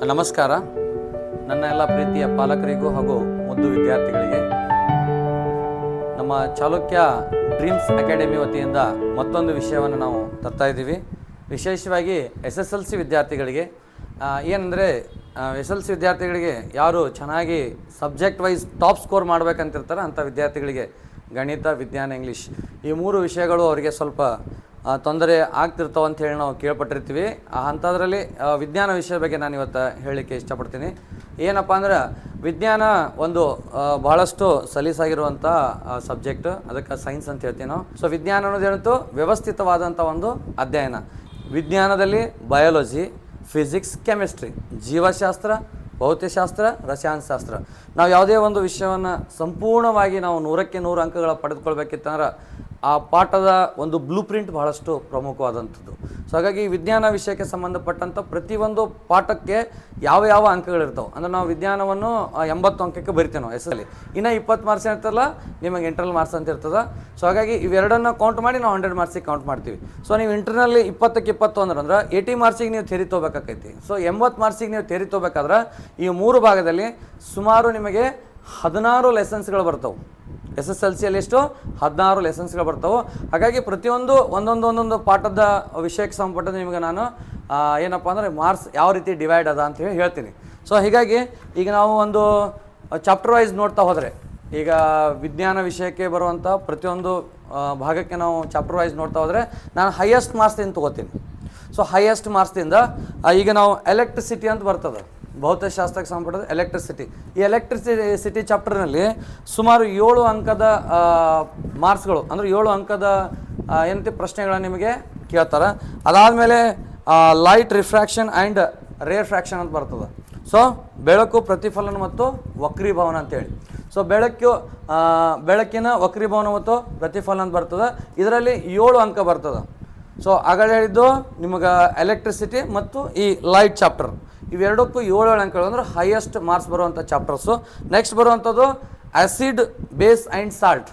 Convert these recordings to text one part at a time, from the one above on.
ನಮಸ್ಕಾರ. ನನ್ನ ಎಲ್ಲ ಪ್ರೀತಿಯ ಪಾಲಕರಿಗೂ ಹಾಗೂ ಮುದ್ದು ವಿದ್ಯಾರ್ಥಿಗಳಿಗೆ ನಮ್ಮ ಚಾಲುಕ್ಯ ಡ್ರೀಮ್ಸ್ ಅಕಾಡೆಮಿ ವತಿಯಿಂದ ಮತ್ತೊಂದು ವಿಷಯವನ್ನು ನಾವು ತರ್ತಾ ಇದ್ದೀವಿ. ವಿಶೇಷವಾಗಿ SSLC ವಿದ್ಯಾರ್ಥಿಗಳಿಗೆ ಏನಂದರೆ SSLC ವಿದ್ಯಾರ್ಥಿಗಳಿಗೆ ಯಾರು ಚೆನ್ನಾಗಿ ಸಬ್ಜೆಕ್ಟ್ ವೈಸ್ ಟಾಪ್ ಸ್ಕೋರ್ ಮಾಡಬೇಕಂತಿರ್ತಾರೆ ಅಂಥ ವಿದ್ಯಾರ್ಥಿಗಳಿಗೆ ಗಣಿತ, ವಿಜ್ಞಾನ, ಇಂಗ್ಲೀಷ್ ಈ ಮೂರು ವಿಷಯಗಳು ಅವರಿಗೆ ಸ್ವಲ್ಪ ತೊಂದರೆ ಆಗ್ತಿರ್ತಾವೆ ಅಂಥೇಳಿ ನಾವು ಕೇಳ್ಪಟ್ಟಿರ್ತೀವಿ. ಅಂಥದ್ರಲ್ಲಿ ವಿಜ್ಞಾನ ವಿಷಯದ ಬಗ್ಗೆ ನಾನು ಇವತ್ತು ಹೇಳಲಿಕ್ಕೆ ಇಷ್ಟಪಡ್ತೀನಿ. ಏನಪ್ಪ ಅಂದ್ರೆ ವಿಜ್ಞಾನ ಒಂದು ಭಾಳಷ್ಟು ಸಲೀಸಾಗಿರುವಂಥ ಸಬ್ಜೆಕ್ಟ್, ಅದಕ್ಕೆ ಸೈನ್ಸ್ ಅಂತ ಹೇಳ್ತೀವಿ ನಾವು. ಸೊ ವಿಜ್ಞಾನ ಅನ್ನೋದೇನಿತ್ತು ವ್ಯವಸ್ಥಿತವಾದಂಥ ಒಂದು ಅಧ್ಯಯನ. ವಿಜ್ಞಾನದಲ್ಲಿ ಬಯಾಲಜಿ, ಫಿಸಿಕ್ಸ್, ಕೆಮಿಸ್ಟ್ರಿ, ಜೀವಶಾಸ್ತ್ರ, ಭೌತಶಾಸ್ತ್ರ, ರಸಾಯನಶಾಸ್ತ್ರ, ನಾವು ಯಾವುದೇ ಒಂದು ವಿಷಯವನ್ನು ಸಂಪೂರ್ಣವಾಗಿ ನಾವು 100ಕ್ಕೆ 100 ಅಂಕಗಳ ಪಡೆದುಕೊಳ್ಬೇಕಿತ್ತಂದ್ರೆ ಆ ಪಾಠದ ಒಂದು ಬ್ಲೂ ಪ್ರಿಂಟ್ ಬಹಳಷ್ಟು ಪ್ರಮುಖವಾದಂಥದ್ದು. ಸೊ ಹಾಗಾಗಿ ವಿಜ್ಞಾನ ವಿಷಯಕ್ಕೆ ಸಂಬಂಧಪಟ್ಟಂಥ ಪ್ರತಿಯೊಂದು ಪಾಠಕ್ಕೆ ಯಾವ ಯಾವ ಅಂಕಗಳಿರ್ತಾವೆ ಅಂದರೆ ನಾವು ವಿಜ್ಞಾನವನ್ನು 80 ಅಂಕಕ್ಕೆ ಬರಿತೇವೆ ನಾವು SSLC. ಇನ್ನು 20 ಮಾರ್ಕ್ಸ್ ಇರ್ತಲ್ಲ ನಿಮಗೆ ಇಂಟರ್ನಲ್ ಮಾರ್ಕ್ಸ್ ಅಂತ ಇರ್ತದೆ. ಸೊ ಹಾಗಾಗಿ ಇವೆರಡನ್ನು ಕೌಂಟ್ ಮಾಡಿ ನಾವು 100 ಮಾರ್ಕ್ಸಿಗೆ ಕೌಂಟ್ ಮಾಡ್ತೀವಿ. ಸೊ ನೀವು ಇಂಟರ್ನಲ್ಲಿ 20ಕ್ಕೆ 20 ಅಂದ್ರೆ 80 ಮಾರ್ಕ್ಸಿಗೆ ನೀವು ಥಿಯರಿ ತೊಗೋಬೇಕಾಕೈತಿ. ಸೊ 80 ಮಾರ್ಕ್ಸಿಗೆ ನೀವು ಥಿಯರಿ ತೊಗೋಬೇಕಾದ್ರೆ ಈ 3 ಭಾಗದಲ್ಲಿ ಸುಮಾರು ನಿಮಗೆ 16 ಲೆಸನ್ಸ್ಗಳು ಬರ್ತವೆ. SSLCಯಲ್ಲಿ ಎಷ್ಟು 16 ಲೆಸನ್ಸ್ಗಳು ಬರ್ತವೆ. ಹಾಗಾಗಿ ಪ್ರತಿಯೊಂದು ಒಂದೊಂದು ಪಾಠದ ವಿಷಯಕ್ಕೆ ಸಂಬಂಧಪಟ್ಟಂತೆ ನಿಮಗೆ ನಾನು ಏನಪ್ಪ ಅಂದರೆ ಮಾರ್ಕ್ಸ್ ಯಾವ ರೀತಿ ಡಿವೈಡ್ ಅದ ಅಂತ ಹೇಳ್ತೀನಿ. ಸೊ ಹೀಗಾಗಿ ಈಗ ನಾವು ಒಂದು ಚಾಪ್ಟರ್ ವೈಸ್ ನೋಡ್ತಾ ಹೋದರೆ ಈಗ ವಿಜ್ಞಾನ ವಿಷಯಕ್ಕೆ ಬರುವಂಥ ಪ್ರತಿಯೊಂದು ಭಾಗಕ್ಕೆ ನಾವು ಚಾಪ್ಟರ್ ವೈಸ್ ನೋಡ್ತಾ ಹೋದರೆ ನಾನು ಹೈಯೆಸ್ಟ್ ಮಾರ್ಕ್ಸ್ದಿಂದ ತೊಗೋತೀನಿ. ಸೊ ಹೈಯೆಸ್ಟ್ ಮಾರ್ಕ್ಸ್ದಿಂದ ಈಗ ನಾವು ಎಲೆಕ್ಟ್ರಿಸಿಟಿ ಅಂತ ಬರ್ತದೆ, ಭೌತಶಾಸ್ತ್ರಕ್ಕೆ ಸಂಬಂಧಪಟ್ಟದ ಎಲೆಕ್ಟ್ರಿಸಿಟಿ. ಈ ಎಲೆಕ್ಟ್ರಿಸಿಟಿ ಚಾಪ್ಟರ್ನಲ್ಲಿ ಸುಮಾರು 7 ಅಂಕದ ಮಾರ್ಕ್ಸ್ಗಳು ಅಂದರೆ 7 ಅಂಕದ ಏನಂತೆ ಪ್ರಶ್ನೆಗಳನ್ನು ನಿಮಗೆ ಕೇಳ್ತಾರೆ. ಅದಾದಮೇಲೆ light refraction and rare fraction ಅಂತ ಬರ್ತದೆ. ಸೊ ಬೆಳಕು, ಪ್ರತಿಫಲನ ಮತ್ತು ವಕ್ರೀಭವನ ಅಂತೇಳಿ. ಸೊ ಬೆಳಕಿನ ವಕ್ರೀಭವನ ಮತ್ತು ಪ್ರತಿಫಲನ ಅಂತ ಬರ್ತದೆ. ಇದರಲ್ಲಿ 7 ಅಂಕ ಬರ್ತದೆ. ಸೊ ಆಗಲೇ ಹೇಳಿದ್ದು ನಿಮಗೆ ಎಲೆಕ್ಟ್ರಿಸಿಟಿ ಮತ್ತು ಈ ಲೈಟ್ ಚಾಪ್ಟರ್ ಇವೆರಡಕ್ಕೂ 7 ಅಂಕಗಳು ಅಂದರೆ ಹೈಯೆಸ್ಟ್ ಮಾರ್ಕ್ಸ್ ಬರುವಂಥ ಚಾಪ್ಟರ್ಸು. ನೆಕ್ಸ್ಟ್ ಬರುವಂಥದ್ದು ಆ್ಯಸಿಡ್, ಬೇಸ್ ಆ್ಯಂಡ್ ಸಾಲ್ಟ್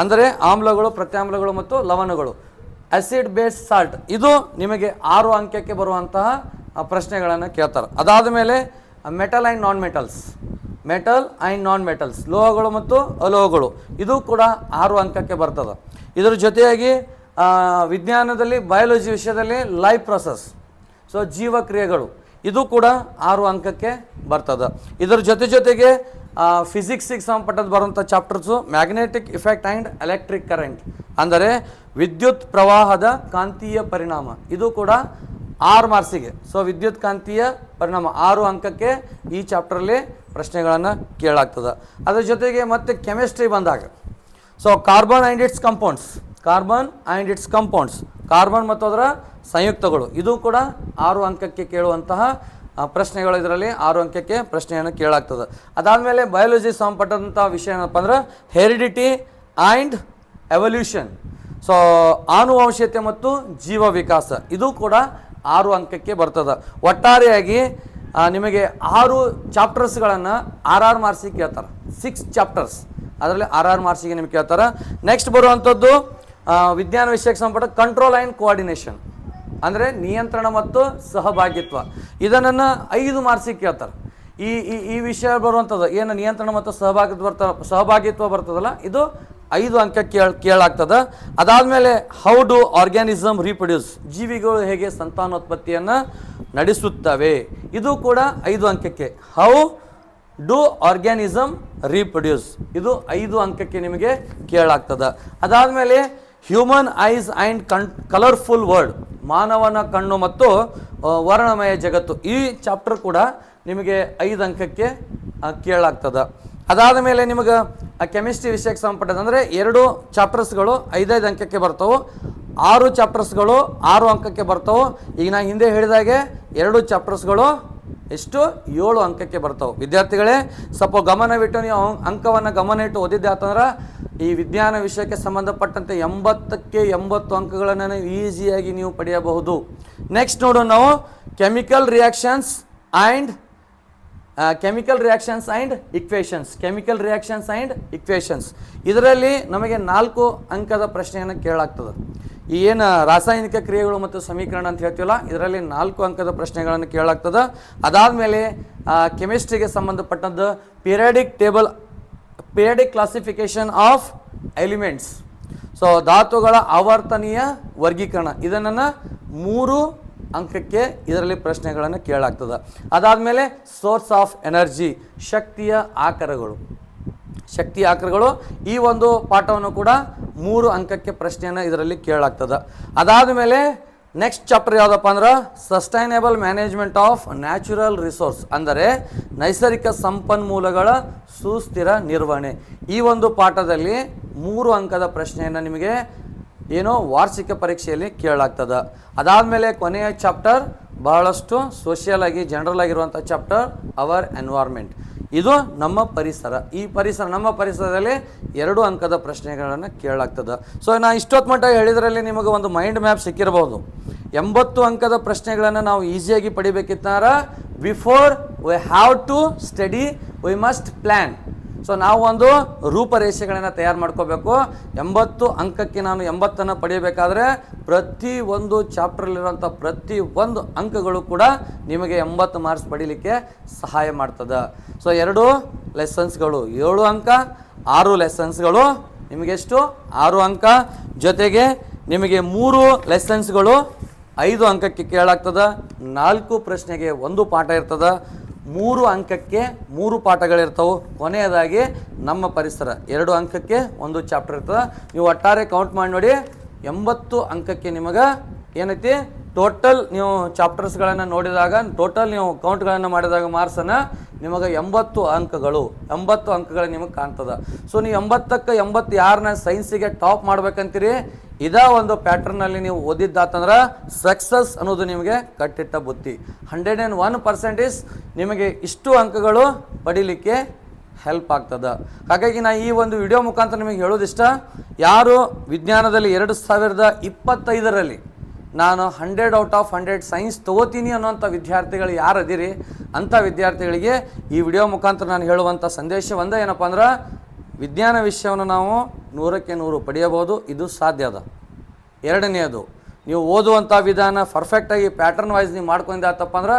ಅಂದರೆ ಆಮ್ಲಗಳು, ಪ್ರತ್ಯಾಮ್ಲಗಳು ಮತ್ತು ಲವಣಗಳು. ಆ್ಯಸಿಡ್, ಬೇಸ್, ಸಾಲ್ಟ್ ಇದು ನಿಮಗೆ 6 ಅಂಕಕ್ಕೆ ಬರುವಂತಹ ಪ್ರಶ್ನೆಗಳನ್ನು ಕೇಳ್ತಾರೆ. ಅದಾದ ಮೇಲೆ metal and non metals, metal and non metals ಲೋಹಗಳು ಮತ್ತು ಅಲೋಹಗಳು ಇದು ಕೂಡ 6 ಅಂಕಕ್ಕೆ ಬರ್ತದೆ. ಇದರ ಜೊತೆಯಾಗಿ ವಿಜ್ಞಾನದಲ್ಲಿ ಬಯಾಲಜಿ ವಿಷಯದಲ್ಲಿ ಲೈಫ್ ಪ್ರೊಸೆಸ್, ಸೊ ಜೀವಕ್ರಿಯೆಗಳು ಇದು ಕೂಡ 6 ಅಂಕಕ್ಕೆ ಬರ್ತದೆ. ಇದರ ಜೊತೆಗೆ ಫಿಸಿಕ್ಸಿಗೆ ಸಂಬಂಧಪಟ್ಟದ್ದು ಬರುವಂಥ chapters magnetic effect and electric current ಅಂದರೆ ವಿದ್ಯುತ್ ಪ್ರವಾಹದ ಕಾಂತೀಯ ಪರಿಣಾಮ ಇದು ಕೂಡ 6 ಮಾರ್ಕ್ಸಿಗೆ. ಸೊ ವಿದ್ಯುತ್ ಕಾಂತೀಯ ಪರಿಣಾಮ 6 ಅಂಕಕ್ಕೆ ಈ ಚಾಪ್ಟ್ರಲ್ಲಿ ಪ್ರಶ್ನೆಗಳನ್ನು ಕೇಳಾಗ್ತದೆ. ಅದರ ಜೊತೆಗೆ ಮತ್ತೆ ಕೆಮಿಸ್ಟ್ರಿ ಬಂದಾಗ so carbon and it's compounds, carbon ಮತ್ತು ಅದರ ಸಂಯುಕ್ತಗಳು ಇದು ಕೂಡ 6 ಅಂಕಕ್ಕೆ ಕೇಳುವಂತಹ ಪ್ರಶ್ನೆಗಳು. ಇದರಲ್ಲಿ 6 ಅಂಕಕ್ಕೆ ಪ್ರಶ್ನೆಯನ್ನು ಕೇಳಾಗ್ತದೆ. ಅದಾದಮೇಲೆ ಬಯಾಲಜಿ ಸಂಬಂಧಪಟ್ಟಂಥ ವಿಷಯ ಏನಪ್ಪ ಅಂದ್ರೆ ಹೆರಿಡಿಟಿ ಆ್ಯಂಡ್ ಎವಲ್ಯೂಷನ್, ಸೊ ಆನುವಂಶೀಯತೆ ಮತ್ತು ಜೀವ ವಿಕಾಸ ಇದು ಕೂಡ 6 ಅಂಕಕ್ಕೆ ಬರ್ತದೆ. ಒಟ್ಟಾರೆಯಾಗಿ ನಿಮಗೆ 6 ಚಾಪ್ಟರ್ಸ್ಗಳನ್ನು 6 ಮಾರ್ಕ್ಸಿಗೆ ಕೇಳ್ತಾರೆ. 6 ಚಾಪ್ಟರ್ಸ್ ಅದರಲ್ಲಿ 6 ಮಾರ್ಕ್ಸಿಗೆ ನಿಮ್ಗೆ ಕೇಳ್ತಾರೆ. ನೆಕ್ಸ್ಟ್ ಬರುವಂಥದ್ದು ವಿಜ್ಞಾನ ವಿಷಯಕ್ಕೆ ಸಂಬಂಧಪಟ್ಟ ಕಂಟ್ರೋಲ್ ಆ್ಯಂಡ್ ಕೋಆರ್ಡಿನೇಷನ್ ಅಂದರೆ ನಿಯಂತ್ರಣ ಮತ್ತು ಸಹಭಾಗಿತ್ವ ಇದನ್ನು 5 ಮಾರ್ಕ್ಸಿಗೆ ಕೇಳ್ತಾರೆ. ಈ ವಿಷಯ ಬರುವಂಥದ್ದು ಏನು ನಿಯಂತ್ರಣ ಮತ್ತು ಸಹಭಾಗಿತ್ವ ಬರ್ತದಲ್ಲ ಇದು 5 ಅಂಕಕ್ಕೆ ಕೇಳಾಗ್ತದೆ. ಅದಾದಮೇಲೆ ಹೌ ಡು ಆರ್ಗ್ಯಾನಿಸಮ್ ರೀಪ್ರೊಡ್ಯೂಸ್ ಜೀವಿಗಳು ಹೇಗೆ ಸಂತಾನೋತ್ಪತ್ತಿಯನ್ನು ನಡೆಸುತ್ತವೆ ಇದು ಕೂಡ 5 ಅಂಕಕ್ಕೆ. ಹೌ ಡು ಆರ್ಗ್ಯಾನಿಸಮ್ ರೀಪ್ರೊಡ್ಯೂಸ್ ಇದು 5 ಅಂಕಕ್ಕೆ ನಿಮಗೆ ಕೇಳಾಗ್ತದೆ. ಅದಾದಮೇಲೆ human ice and colourful world ಮಾನವನ ಕಣ್ಣು ಮತ್ತು ವರ್ಣಮಯ ಜಗತ್ತು ಈ ಚಾಪ್ಟರ್ ಕೂಡ ನಿಮಗೆ 5 ಅಂಕಕ್ಕೆ ಕೇಳಾಗ್ತದೆ. ಅದಾದ ಮೇಲೆ ನಿಮಗೆ ಕೆಮಿಸ್ಟ್ರಿ ವಿಷಯಕ್ಕೆ ಸಂಬಂಧಪಟ್ಟದ್ದು ಅಂದರೆ 2 ಚಾಪ್ಟರ್ಸ್ಗಳು 5 ಅಂಕಕ್ಕೆ ಬರ್ತವೆ, 6 ಚಾಪ್ಟರ್ಸ್ಗಳು 6 ಅಂಕಕ್ಕೆ ಬರ್ತವೆ. ಈಗ ನಾನು ಹಿಂದೆ ಹೇಳಿದಾಗೆ 2 ಚಾಪ್ಟರ್ಸ್ಗಳು ಎಷ್ಟು 7 ಅಂಕಕ್ಕೆ ಬರ್ತವೆ. ವಿದ್ಯಾರ್ಥಿಗಳೇ ಸ್ವಲ್ಪ ಗಮನವಿಟ್ಟು ನೀವು ಅಂಕವನ್ನು ಗಮನ ಇಟ್ಟು ಓದಿದ್ದೆ ಅಂತಂದ್ರೆ ಈ ವಿಜ್ಞಾನ ವಿಷಯಕ್ಕೆ ಸಂಬಂಧಪಟ್ಟಂತೆ 80ಕ್ಕೆ 80 ಅಂಕಗಳನ್ನು ಈಸಿಯಾಗಿ ನೀವು ಪಡೆಯಬಹುದು. ನೆಕ್ಸ್ಟ್ ನೋಡೋಣ ನಾವು ಕೆಮಿಕಲ್ ರಿಯಾಕ್ಷನ್ಸ್ ಆ್ಯಂಡ್ ಇಕ್ವೇಷನ್ಸ್ ಇದರಲ್ಲಿ ನಮಗೆ 4 ಅಂಕದ ಪ್ರಶ್ನೆಯನ್ನು ಕೇಳಾಗ್ತದೆ. ಈ ಏನು ರಾಸಾಯನಿಕ ಕ್ರಿಯೆಗಳು ಮತ್ತು ಸಮೀಕರಣ ಅಂತ ಹೇಳ್ತೀವಲ್ಲ, ಇದರಲ್ಲಿ 4 ಅಂಕದ ಪ್ರಶ್ನೆಗಳನ್ನು ಕೇಳಲಾಗ್ತದೆ. ಅದಾದಮೇಲೆ ಕೆಮಿಸ್ಟ್ರಿಗೆ ಸಂಬಂಧಪಟ್ಟಂಥ periodic classification of elements, so ಧಾತುಗಳ ಆವರ್ತನೀಯ ವರ್ಗೀಕರಣ, ಇದನ್ನು 3 ಅಂಕಕ್ಕೆ ಇದರಲ್ಲಿ ಪ್ರಶ್ನೆಗಳನ್ನು ಕೇಳಲಾಗ್ತದೆ. ಅದಾದಮೇಲೆ ಸೋರ್ಸ್ ಆಫ್ ಎನರ್ಜಿ, ಶಕ್ತಿಯ ಆಕರಗಳು, ಈ ಒಂದು ಪಾಠವನ್ನು ಕೂಡ 3 ಅಂಕಕ್ಕೆ ಪ್ರಶ್ನೆಯನ್ನು ಇದರಲ್ಲಿ ಕೇಳಲಾಗ್ತದೆ. ಅದಾದಮೇಲೆ ನೆಕ್ಸ್ಟ್ ಚಾಪ್ಟರ್ ಯಾವುದಪ್ಪ ಅಂದ್ರೆ sustainable management of natural resource, ಅಂದರೆ ನೈಸರ್ಗಿಕ ಸಂಪನ್ಮೂಲಗಳ ಸುಸ್ಥಿರ ನಿರ್ವಹಣೆ. ಈ ಒಂದು ಪಾಠದಲ್ಲಿ 3 ಅಂಕದ ಪ್ರಶ್ನೆಯನ್ನು ನಿಮಗೆ ವಾರ್ಷಿಕ ಪರೀಕ್ಷೆಯಲ್ಲಿ ಕೇಳಲಾಗ್ತದೆ. ಅದಾದಮೇಲೆ ಕೊನೆಯ ಚಾಪ್ಟರ್ ಬಹಳಷ್ಟು ಸೋಷಿಯಲ್ ಆಗಿ ಜನರಲ್ ಆಗಿರುವಂಥ ಚಾಪ್ಟರ್ ಅವರ್ ಎನ್ವೈರ್ಮೆಂಟ್, ಇದು ನಮ್ಮ ಪರಿಸರ. ಈ ನಮ್ಮ ಪರಿಸರದಲ್ಲಿ 2 ಅಂಕದ ಪ್ರಶ್ನೆಗಳನ್ನು ಕೇಳಲಾಗ್ತದೆ. ಸೊ ನಾ ಇಷ್ಟೊತ್ತು ಮಟ್ಟ ಹೇಳಿದ್ರಲ್ಲಿ ನಿಮಗೆ ಒಂದು ಮೈಂಡ್ ಮ್ಯಾಪ್ ಸಿಕ್ಕಿರ್ಬೋದು. 80 ಅಂಕದ ಪ್ರಶ್ನೆಗಳನ್ನು ನಾವು ಈಸಿಯಾಗಿ ಪಡಿಬೇಕಿತ್ತಾರ before we have to study we must plan. So ನಾವು ಒಂದು ರೂಪರೇಷೆಗಳನ್ನು ತಯಾರು ಮಾಡ್ಕೋಬೇಕು. 80 ಅಂಕಕ್ಕೆ ನಾನು 80ಅನ್ನು ಪಡೆಯಬೇಕಾದ್ರೆ ಪ್ರತಿಯೊಂದು ಚಾಪ್ಟ್ರಲ್ಲಿರುವಂಥ ಪ್ರತಿಯೊಂದು ಅಂಕಗಳು ಕೂಡ ನಿಮಗೆ 80 ಮಾರ್ಕ್ಸ್ ಪಡೀಲಿಕ್ಕೆ ಸಹಾಯ ಮಾಡ್ತದೆ. ಸೊ 2 ಲೆಸನ್ಸ್ಗಳು 7 ಅಂಕ, 6 ಲೆಸನ್ಸ್ಗಳು ನಿಮಗೆಷ್ಟು 6 ಅಂಕ, ಜೊತೆಗೆ ನಿಮಗೆ 3 ಲೆಸನ್ಸ್ಗಳು 5 ಅಂಕಕ್ಕೆ ಕೇಳಾಗ್ತದೆ. 4 ಪ್ರಶ್ನೆಗೆ 1 ಪಾಠ ಇರ್ತದೆ. 3 ಅಂಕಕ್ಕೆ 3 ಪಾಠಗಳಿರ್ತವೆ. ಕೊನೆಯದಾಗಿ ನಮ್ಮ ಪರಿಸರ 2 ಅಂಕಕ್ಕೆ 1 ಚಾಪ್ಟರ್ ಇರ್ತದೆ. ನೀವು ಒಟ್ಟಾರೆ ಕೌಂಟ್ ಮಾಡಿ ನೋಡಿ, 80 ಅಂಕಕ್ಕೆ ನಿಮಗೆ ಏನೈತಿ ಟೋಟಲ್ ನೀವು ಚಾಪ್ಟರ್ಸ್ಗಳನ್ನು ನೋಡಿದಾಗ ಟೋಟಲ್ ನೀವು ಕೌಂಟ್ಗಳನ್ನು ಮಾಡಿದಾಗ ಮಾರ್ಕ್ಸನ್ನು ನಿಮಗೆ 80 ಅಂಕಗಳು ನಿಮಗೆ ಕಾಣ್ತದೆ. ಸೊ ನೀವು 80ಕ್ಕೆ 80 ಯಾರನ್ನ ಸೈನ್ಸಿಗೆ ಟಾಪ್ ಮಾಡ್ಬೇಕಂತೀರಿ, ಇದೇ ಒಂದು ಪ್ಯಾಟ್ರನ್ನಲ್ಲಿ ನೀವು ಓದಿದ್ದಾತಂದ್ರೆ ಸಕ್ಸಸ್ ಅನ್ನೋದು ನಿಮಗೆ ಕಟ್ಟಿಟ್ಟ ಬುತ್ತಿ. 101% ನಿಮಗೆ ಇಷ್ಟು ಅಂಕಗಳು ಪಡೀಲಿಕ್ಕೆ ಹೆಲ್ಪ್ ಆಗ್ತದೆ. ಹಾಗಾಗಿ ನಾನು ಈ ಒಂದು ವಿಡಿಯೋ ಮುಖಾಂತರ ನಿಮಗೆ ಹೇಳೋದಿಷ್ಟ, ಯಾರು ವಿಜ್ಞಾನದಲ್ಲಿ 2025ರಲ್ಲಿ ನಾನು 100/100 ಸೈನ್ಸ್ ತೊಗೋತೀನಿ ಅನ್ನೋಂಥ ವಿದ್ಯಾರ್ಥಿಗಳು ಯಾರು ಅದಿರಿ, ಅಂಥ ವಿದ್ಯಾರ್ಥಿಗಳಿಗೆ ಈ ವಿಡಿಯೋ ಮುಖಾಂತರ ನಾನು ಹೇಳುವಂಥ ಸಂದೇಶ ಒಂದೇ ಏನಪ್ಪ ಅಂದ್ರೆ, ವಿಜ್ಞಾನ ವಿಷಯವನ್ನು ನಾವು 100ಕ್ಕೆ 100 ಪಡೆಯಬಹುದು, ಇದು ಸಾಧ್ಯ ಅದ. ಎರಡನೆಯದು, ನೀವು ಓದುವಂಥ ವಿಧಾನ ಪರ್ಫೆಕ್ಟಾಗಿ ಪ್ಯಾಟರ್ನ್ ವೈಸ್ ನೀವು ಮಾಡ್ಕೊಂಡಾತಪ್ಪ ಅಂದ್ರೆ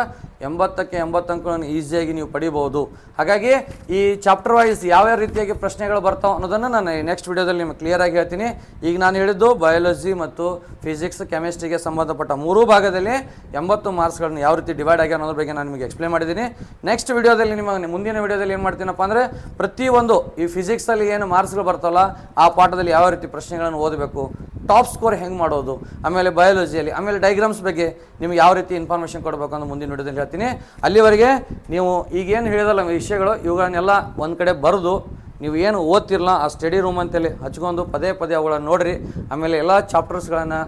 80ಕ್ಕೆ 80 ಅಂಕಗಳನ್ನು ಈಸಿಯಾಗಿ ನೀವು ಪಡಿಬೋದು. ಹಾಗಾಗಿ ಈ ಚಾಪ್ಟರ್ ವೈಸ್ ಯಾವ್ಯಾವ ರೀತಿಯಾಗಿ ಪ್ರಶ್ನೆಗಳು ಬರ್ತಾವೆ ಅನ್ನೋದನ್ನು ನಾನು ನೆಕ್ಸ್ಟ್ ವಿಡಿಯೋದಲ್ಲಿ ನಿಮಗೆ ಕ್ಲಿಯರಾಗಿ ಹೇಳ್ತೀನಿ. ಈಗ ನಾನು ಹೇಳಿದ್ದು ಬಯಾಲಜಿ ಮತ್ತು ಫಿಸಿಕ್ಸ್ ಕೆಮಿಸ್ಟ್ರಿಗೆ ಸಂಬಂಧಪಟ್ಟ 3 ಭಾಗದಲ್ಲಿ 80 ಮಾರ್ಕ್ಸ್ಗಳನ್ನು ಯಾವ ರೀತಿ ಡಿವೈಡ್ ಆಗಿ ಅನ್ನೋದ್ರ ಬಗ್ಗೆ ನಾನು ನಿಮಗೆ ಎಕ್ಸ್ಪ್ಲೇನ್ ಮಾಡಿದ್ದೀನಿ. ನೆಕ್ಸ್ಟ್ ವಿಡಿಯೋದಲ್ಲಿ ನಿಮಗೆ ಮುಂದಿನ ವಿಡಿಯೋದಲ್ಲಿ ಏನು ಮಾಡ್ತೀನಪ್ಪ ಅಂದರೆ, ಪ್ರತಿಯೊಂದು ಈ ಫಿಸಿಕ್ಸಲ್ಲಿ ಏನು ಮಾರ್ಕ್ಸ್ಗಳು ಬರ್ತಾವಲ್ಲ ಆ ಪಾಠದಲ್ಲಿ ಯಾವ ರೀತಿ ಪ್ರಶ್ನೆಗಳನ್ನು ಓದಬೇಕು, ಟಾಪ್ ಸ್ಕೋರ್ ಹೆಂಗೆ ಮಾಡೋದು, ಆಮೇಲೆ ಬಯಾಲಜಿಯಲ್ಲಿ, ಆಮೇಲೆ ಡೈಗ್ರಾಮ್ಸ್ ಬಗ್ಗೆ ನಿಮ್ಗೆ ಯಾವ ರೀತಿ ಇನ್ಫಾರ್ಮೇಷನ್ ಕೊಡಬೇಕು ಅಂತ ಮುಂದಿನ ವಿಡಿಯೋದಲ್ಲಿ ಹೇಳ್ತೀನಿ. ಅಲ್ಲಿವರೆಗೆ ನೀವು ಈಗೇನು ಹೇಳಿದಲ್ಲ ವಿಷಯಗಳು, ಇವುಗಳನ್ನೆಲ್ಲ ಒಂದು ಕಡೆ ಬರೆದು ನೀವು ಏನು ಓದ್ತಿರಲ್ಲ ಆ ಸ್ಟಡಿ ರೂಮ್ ಅಂತೇಳಿ ಹಚ್ಕೊಂಡು ಪದೇ ಅವುಗಳನ್ನು ನೋಡಿರಿ. ಆಮೇಲೆ ಎಲ್ಲ ಚಾಪ್ಟರ್ಸ್ಗಳನ್ನು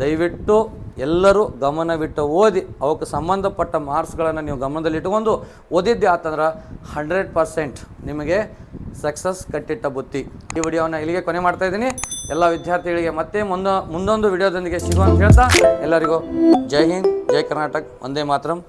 ದಯವಿಟ್ಟು ಎಲ್ಲರೂ ಗಮನವಿಟ್ಟು ಓದಿ, ಅವಕ್ಕೆ ಸಂಬಂಧಪಟ್ಟ ಮಾರ್ಕ್ಸ್ಗಳನ್ನು ನೀವು ಗಮನದಲ್ಲಿಟ್ಟುಕೊಂಡು ಓದಿದ್ದೆ ಆತಂದ್ರೆ 100% ನಿಮಗೆ ಸಕ್ಸಸ್ ಕಟ್ಟಿಟ್ಟ ಬುತ್ತಿ. ಈ ವಿಡಿಯೋವನ್ನು ಇಲ್ಲಿಗೆ ಕೊನೆ ಮಾಡ್ತಾ ಇದ್ದೀನಿ. ಎಲ್ಲ ವಿದ್ಯಾರ್ಥಿಗಳಿಗೆ ಮತ್ತೆ ಮುಂದೊಂದು ವಿಡಿಯೋದೊಂದಿಗೆ ಸಿಗುವಂತ ಹೇಳ್ತಾ ಎಲ್ಲರಿಗೂ ಜೈ ಹಿಂದ್, ಜೈ ಕರ್ನಾಟಕ, ವಂದೇ ಮಾತರಂ.